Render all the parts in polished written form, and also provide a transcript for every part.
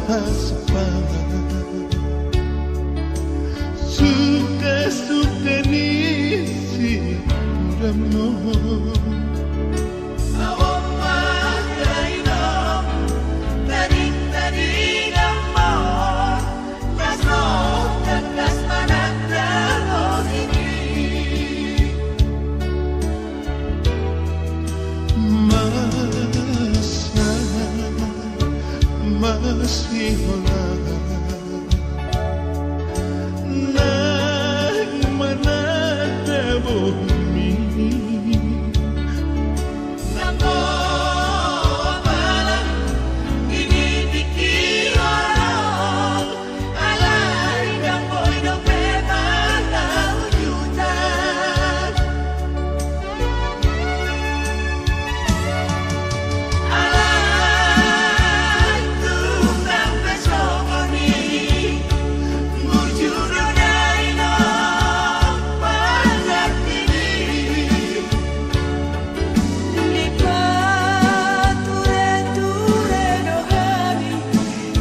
harapan, suka-suka n'isi mo. Masih nagmanada bumi Nako apalang dinidikit orang alay ng boy ng beba na ujutan alay tukang pesoko ni mujuro na inom pagkatini Di pa ture-ture no kami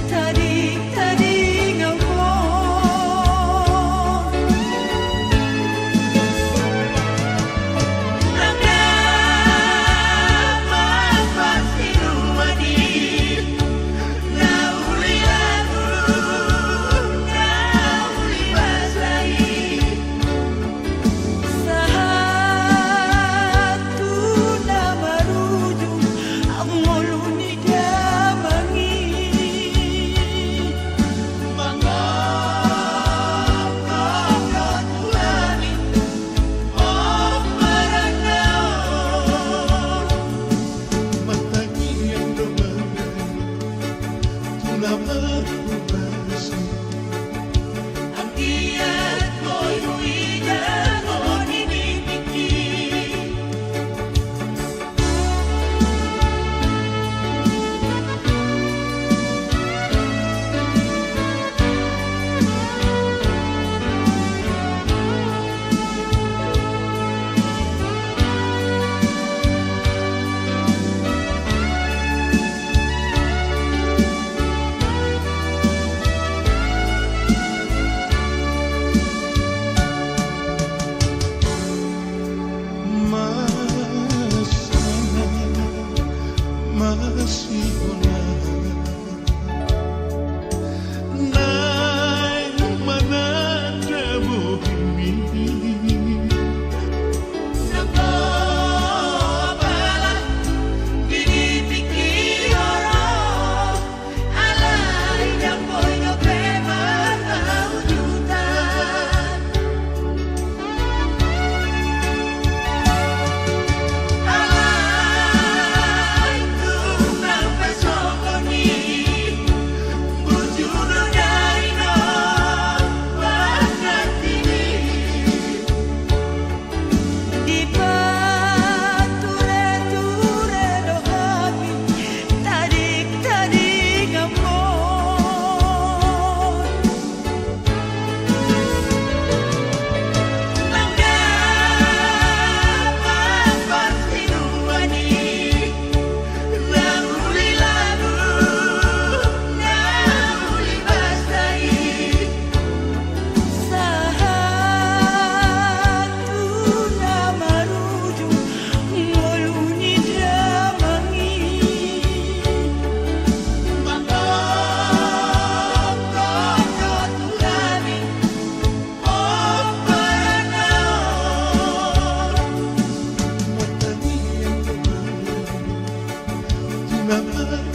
tadik-tadik ako Nagdaman pagsinuwani Nauli lagu, nauli basay Sa hatu na marujo ang mulo ni Damangi Mangongkong tulani o paranaon matagi ang dumagan, tulamang umasa. Ang diyan ko'y huwigan o ninibigin Masih nagmanada bumi Nako apalang dinidikit orang alay ng boy ng beba na ujutan alay tukang pesoko ni mujuro na inom pagkatini Di pa ture-ture no kami tadik-tadik ako Nagdaman pagsinuwani Nauli lagu, nauli basay Sa hatu na marujo ang mulo ni Damangi Mangongkong tulani o paranaon matagi ang dumagan, tulamang